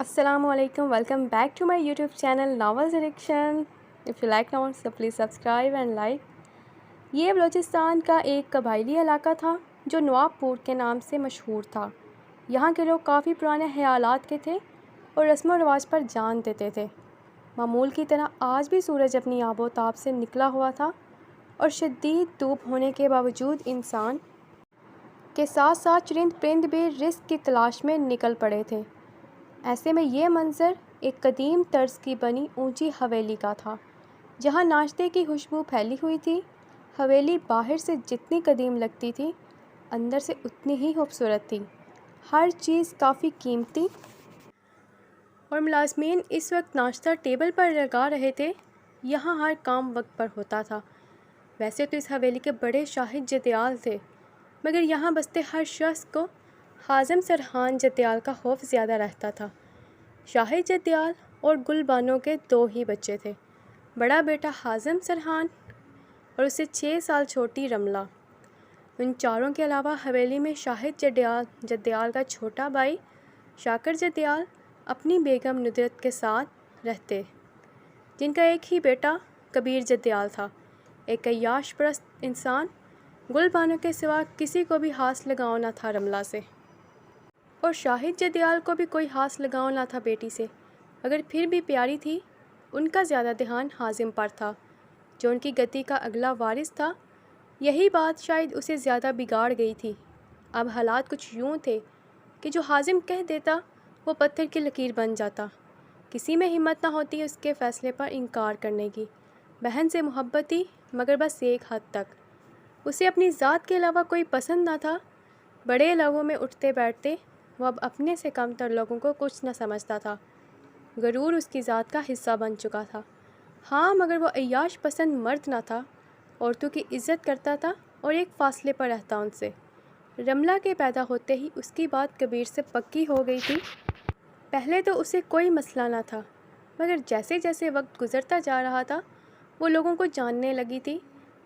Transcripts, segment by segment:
Assalamu alaikum. Welcome back to my YouTube channel Novel Selection. If you like novels, so please subscribe and like. یہ بلوچستان کا ایک قبائلی علاقہ تھا جو نوابپور کے نام سے مشہور تھا. یہاں کے لوگ کافی پرانے خیالات کے تھے اور رسم و رواج پر جان دیتے تھے. معمول کی طرح آج بھی سورج اپنی آب و تاب سے نکلا ہوا تھا اور شدید دھوپ ہونے کے باوجود انسان کے ساتھ ساتھ چرند پرند بھی رزق کی تلاش میں نکل پڑے تھے. ایسے میں یہ منظر ایک قدیم طرز کی بنی اونچی حویلی کا تھا جہاں ناشتے کی خوشبو پھیلی ہوئی تھی. حویلی باہر سے جتنی قدیم لگتی تھی اندر سے اتنی ہی خوبصورت تھی. ہر چیز کافی قیمتی اور ملازمین اس وقت ناشتہ ٹیبل پر لگا رہے تھے. یہاں ہر کام وقت پر ہوتا تھا. ویسے تو اس حویلی کے بڑے شاہد جدیال تھے مگر یہاں بستے ہر شخص کو حازم سرحان جدیال کا خوف زیادہ رہتا تھا. شاہد جدیال اور گل بانو کے 2 ہی بچے تھے. بڑا بیٹا حازم سرحان اور اس سے 6 سال چھوٹی رملہ. ان چاروں کے علاوہ حویلی میں شاہد جدیال کا چھوٹا بھائی شاکر جدیال اپنی بیگم ندرت کے ساتھ رہتے جن کا ایک ہی بیٹا کبیر جدیال تھا. ایک عیاش پرست انسان. گل بانو کے سوا کسی کو بھی ہاتھ لگاؤ نہ تھا رملہ سے اور شاہد جدیال کو بھی کوئی ہاتھ لگاؤ نہ تھا بیٹی سے. اگر پھر بھی پیاری تھی ان کا زیادہ دھیان حازم پر تھا جو ان کی گدی کا اگلا وارث تھا. یہی بات شاید اسے زیادہ بگاڑ گئی تھی. اب حالات کچھ یوں تھے کہ جو حازم کہہ دیتا وہ پتھر کی لکیر بن جاتا. کسی میں ہمت نہ ہوتی اس کے فیصلے پر انکار کرنے کی. بہن سے محبت تھی مگر بس ایک حد تک. اسے اپنی ذات کے علاوہ کوئی پسند نہ تھا. بڑے لوگوں میں اٹھتے بیٹھتے وہ اب اپنے سے کم تر لوگوں کو کچھ نہ سمجھتا تھا. غرور اس کی ذات کا حصہ بن چکا تھا. ہاں مگر وہ عیاش پسند مرد نہ تھا. عورتوں کی عزت کرتا تھا اور ایک فاصلے پر رہتا ان سے. رملہ کے پیدا ہوتے ہی اس کی بات کبیر سے پکی ہو گئی تھی. پہلے تو اسے کوئی مسئلہ نہ تھا مگر جیسے جیسے وقت گزرتا جا رہا تھا وہ لوگوں کو جاننے لگی تھی.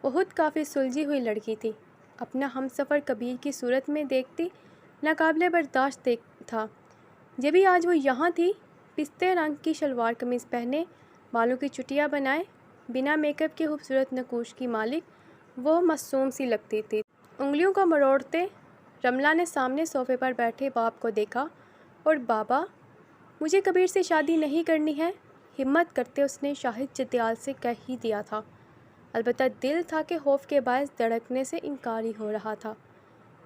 بہت کافی سلجھی ہوئی لڑکی تھی. اپنا ہم سفر کبیر کی صورت میں دیکھتی ناقابل برداشت تھا. جبھی آج وہ یہاں تھی پستے رنگ کی شلوار قمیض پہنے بالوں کی چٹیاں بنائے بنا میک اپ کے خوبصورت نقوش کی مالک وہ معصوم سی لگتی تھی. انگلیوں کو مروڑتے رملہ نے سامنے صوفے پر بیٹھے باپ کو دیکھا اور بابا مجھے کبیر سے شادی نہیں کرنی ہے ہمت کرتے اس نے شاہد جدیال سے کہہ ہی دیا تھا. البتہ دل تھا کہ خوف کے باعث دھڑکنے سے انکار ہی ہو رہا تھا.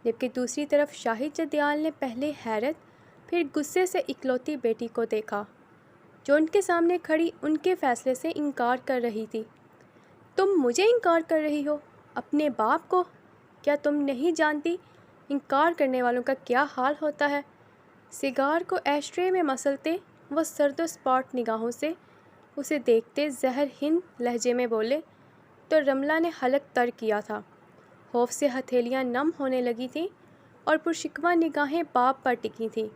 جبکہ دوسری طرف شاہد جدیال نے پہلے حیرت پھر غصے سے اکلوتی بیٹی کو دیکھا جو ان کے سامنے کھڑی ان کے فیصلے سے انکار کر رہی تھی. تم مجھے انکار کر رہی ہو اپنے باپ کو؟ کیا تم نہیں جانتی انکار کرنے والوں کا کیا حال ہوتا ہے؟ سگار کو ایشٹرے میں مسلتے وہ سرد و سپاٹ نگاہوں سے اسے دیکھتے زہر ہند لہجے میں بولے تو رملہ نے حلق تر کیا تھا. خوف سے ہتھیلیاں نم ہونے لگی تھیں اور پرشکوہ نگاہیں باپ پر ٹکی تھیں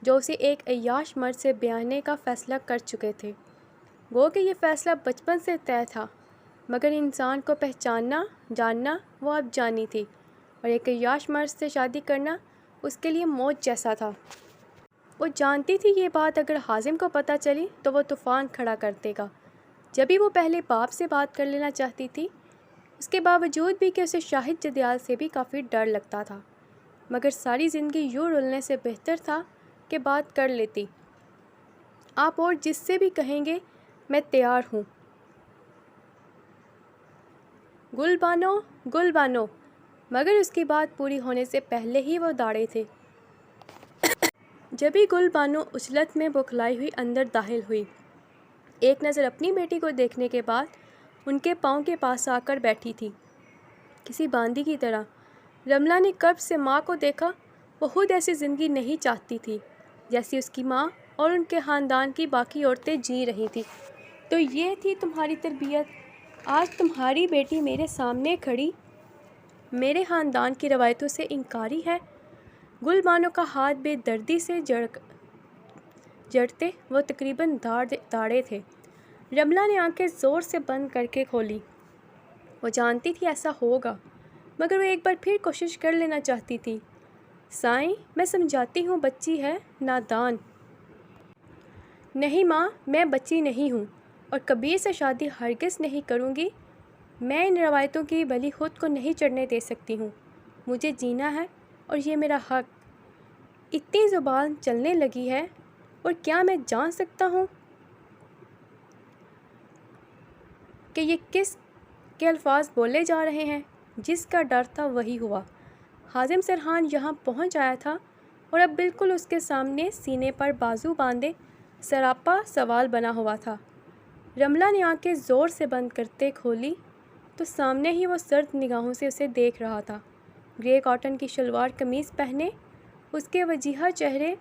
جو اسے ایک عیاش مرد سے بیاہنے کا فیصلہ کر چکے تھے. گو کہ یہ فیصلہ بچپن سے طے تھا مگر انسان کو پہچاننا جاننا وہ اب جانی تھی اور ایک عیاش مرد سے شادی کرنا اس کے لیے موت جیسا تھا. وہ جانتی تھی یہ بات اگر حازم کو پتہ چلی تو وہ طوفان کھڑا کر دے گا. جبھی وہ پہلے باپ سے بات کر لینا چاہتی تھی اس کے باوجود بھی کہ اسے شاہد جدیال سے بھی کافی ڈر لگتا تھا مگر ساری زندگی یوں رلنے سے بہتر تھا کہ بات کر لیتی. آپ اور جس سے بھی کہیں گے میں تیار ہوں. گل بانو مگر اس کی بات پوری ہونے سے پہلے ہی وہ داڑے تھے. جبھی گل بانو اچھلت میں بوکھلائی ہوئی اندر داخل ہوئی ایک نظر اپنی بیٹی کو دیکھنے کے بعد ان کے پاؤں کے پاس آ کر بیٹھی تھی کسی باندی کی طرح. رملہ نے قرب سے ماں کو دیکھا. وہ خود ایسی زندگی نہیں چاہتی تھی جیسی اس کی ماں اور ان کے خاندان کی باقی عورتیں جی رہی تھیں. تو یہ تھی تمہاری تربیت. آج تمہاری بیٹی میرے سامنے کھڑی میرے خاندان کی روایتوں سے انکاری ہے. گل بانو کا ہاتھ بے دردی سے جڑتے وہ تقریباً داڑے تھے. رملہ نے آنکھیں زور سے بند کر کے کھولی. وہ جانتی تھی ایسا ہوگا مگر وہ ایک بار پھر کوشش کر لینا چاہتی تھی. سائیں میں سمجھاتی ہوں بچی ہے نادان. نہیں ماں، میں بچی نہیں ہوں اور کبیر سے شادی ہرگز نہیں کروں گی۔ میں ان روایتوں کی بلی خود کو نہیں چڑھنے دے سکتی ہوں۔ مجھے جینا ہے اور یہ میرا حق۔ اتنی زبان چلنے لگی ہے اور کیا میں جان سکتا ہوں کہ یہ کس کے الفاظ بولے جا رہے ہیں؟ جس کا ڈر تھا وہی ہوا۔ حازم سرحان یہاں پہنچ آیا تھا اور اب بالکل اس کے سامنے سینے پر بازو باندھے سراپا سوال بنا ہوا تھا۔ رملہ نے آنکھیں زور سے بند کرتے کھولی تو سامنے ہی وہ سرد نگاہوں سے اسے دیکھ رہا تھا۔ گرے کاٹن کی شلوار قمیض پہنے اس کے وجیہہ چہرے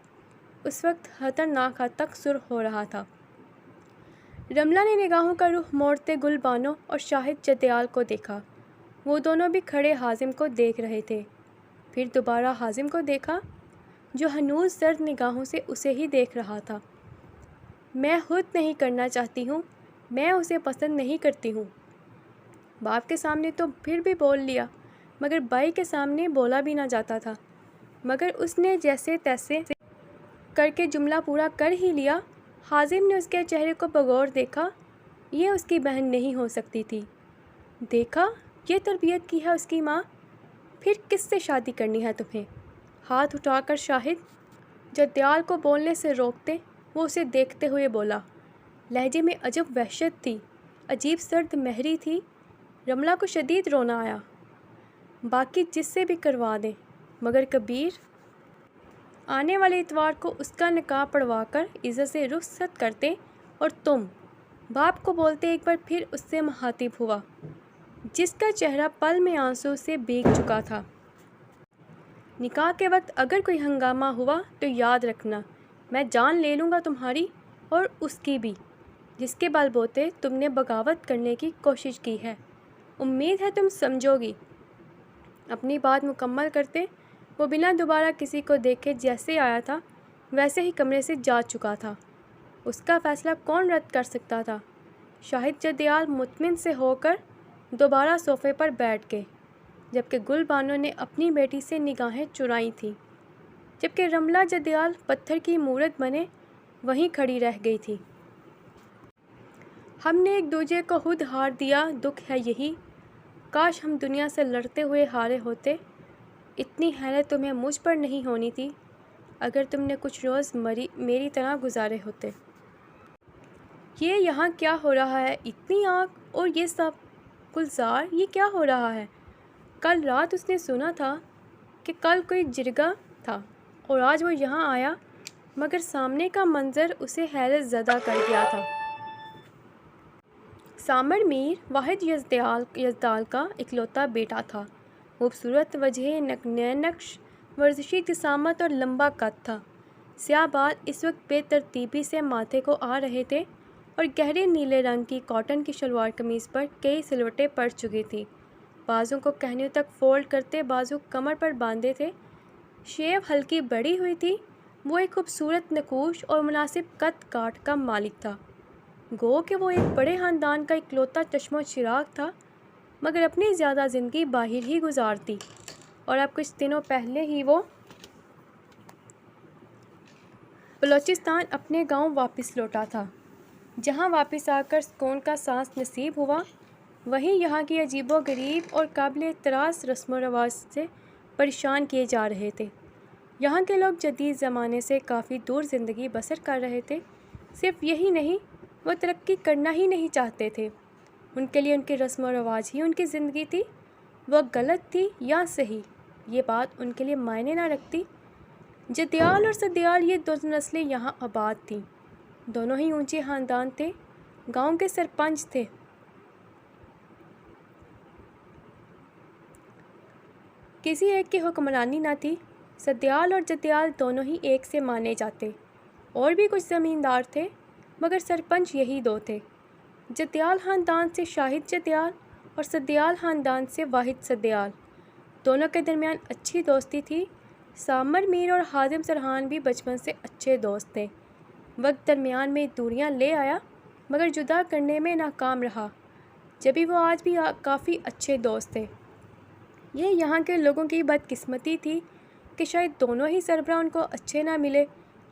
اس وقت خطرناک حد تک سرخ ہو رہا تھا۔ رملہ نے نگاہوں کا رخ موڑتے گل بانو اور شاہد جدیال کو دیکھا۔ وہ دونوں بھی کھڑے حازم کو دیکھ رہے تھے۔ پھر دوبارہ حازم کو دیکھا جو ہنوز سرد نگاہوں سے اسے ہی دیکھ رہا تھا۔ میں خود نہیں کرنا چاہتی ہوں، میں اسے پسند نہیں کرتی ہوں۔ باپ کے سامنے تو پھر بھی بول لیا، مگر بھائی کے سامنے بولا بھی نہ جاتا تھا۔ مگر اس نے جیسے تیسے کر کے جملہ پورا کر ہی لیا۔ حازم نے اس کے چہرے کو بغور دیکھا۔ یہ اس کی بہن نہیں ہو سکتی تھی۔ دیکھا، یہ تربیت کی ہے اس کی ماں۔ پھر کس سے شادی کرنی ہے تمہیں؟ ہاتھ اٹھا کر شاہد جدیال کو بولنے سے روکتے وہ اسے دیکھتے ہوئے بولا۔ لہجے میں عجب وحشت تھی، عجیب سرد مہری تھی۔ رملہ کو شدید رونا آیا۔ باقی جس سے بھی کروا دیں، مگر کبیر آنے والے اتوار کو اس کا نکاح پڑھوا کر عزت سے رخصت کرتے اور تم باپ کو بولتے۔ ایک بار پھر اس سے مخاطب ہوا جس کا چہرہ پل میں آنسو سے بھیگ چکا تھا۔ نکاح کے وقت اگر کوئی ہنگامہ ہوا تو یاد رکھنا، میں جان لے لوں گا تمہاری اور اس کی بھی، جس کے بل بوتے تم نے بغاوت کرنے کی کوشش کی ہے۔ امید ہے تم سمجھو گی۔ اپنی بات مکمل کرتے وہ بنا دوبارہ کسی کو دیکھے جیسے آیا تھا ویسے ہی کمرے سے جا چکا تھا۔ اس کا فیصلہ کون رد کر سکتا تھا؟ شاہد جدیال مطمئن سے ہو کر دوبارہ صوفے پر بیٹھ گئے، جبکہ گل بانو نے اپنی بیٹی سے نگاہیں چرائی تھیں، جبکہ رملہ جدیال پتھر کی مورت بنے وہیں کھڑی رہ گئی تھی۔ ہم نے ایک دوسرے کو خود ہار دیا، دکھ ہے یہی، کاش ہم دنیا سے لڑتے ہوئے ہارے ہوتے۔ اتنی حیرت تمہیں مجھ پر نہیں ہونی تھی اگر تم نے کچھ روز میری طرح گزارے ہوتے۔ یہ یہاں کیا ہو رہا ہے؟ اتنی آگ اور یہ سب! گلزار، یہ کیا ہو رہا ہے؟ کل رات اس نے سنا تھا کہ کل کوئی جرگہ تھا اور آج وہ یہاں آیا، مگر سامنے کا منظر اسے حیرت زدہ کر گیا تھا۔ سامر میر واحد یزدال کا اکلوتا بیٹا تھا۔ خوبصورت وجہ، نقش ورزشی جسامت اور لمبا قد تھا۔ سیاہ بال اس وقت بے ترتیبی سے ماتھے کو آ رہے تھے اور گہرے نیلے رنگ کی کاٹن کی شلوار قمیض پر کئی سلوٹیں پڑ چکی تھیں۔ بازو کو کہنیوں تک فولڈ کرتے بازو کمر پر باندھے تھے۔ شیو ہلکی بڑی ہوئی تھی۔ وہ ایک خوبصورت نقوش اور مناسب قد کاٹ کا مالک تھا۔ گو کہ وہ ایک بڑے خاندان کا اکلوتا چشم و چراغ تھا، مگر اپنی زیادہ زندگی باہر ہی گزارتی، اور اب کچھ دنوں پہلے ہی وہ بلوچستان اپنے گاؤں واپس لوٹا تھا، جہاں واپس آ کر سکون کا سانس نصیب ہوا۔ وہیں یہاں کی عجیب و غریب اور قابل اعتراض رسم و رواج سے پریشان کیے جا رہے تھے۔ یہاں کے لوگ جدید زمانے سے کافی دور زندگی بسر کر رہے تھے۔ صرف یہی نہیں، وہ ترقی کرنا ہی نہیں چاہتے تھے۔ ان کے لیے ان کے رسم و رواج ہی ان کی زندگی تھی۔ وہ غلط تھی یا صحیح، یہ بات ان کے لیے معنی نہ رکھتی۔ جدیال اور سدیال یہ دو نسلیں یہاں آباد تھیں۔ دونوں ہی اونچے خاندان تھے، گاؤں کے سرپنچ تھے۔ کسی ایک کی حکمرانی نہ تھی۔ سدیال اور جدیال دونوں ہی ایک سے مانے جاتے۔ اور بھی کچھ زمیندار تھے، مگر سرپنچ یہی دو تھے۔ جدیال خاندان سے شاہد جدیال اور سدیال خاندان سے واحد سدیال، دونوں کے درمیان اچھی دوستی تھی۔ سامر میر اور حازم سرحان بھی بچپن سے اچھے دوست تھے۔ وقت درمیان میں دوریاں لے آیا، مگر جدا کرنے میں ناکام رہا، جبھی وہ آج بھی کافی اچھے دوست تھے۔ یہ یہاں کے لوگوں کی بدقسمتی تھی کہ شاید دونوں ہی سربراہ ان کو اچھے نہ ملے۔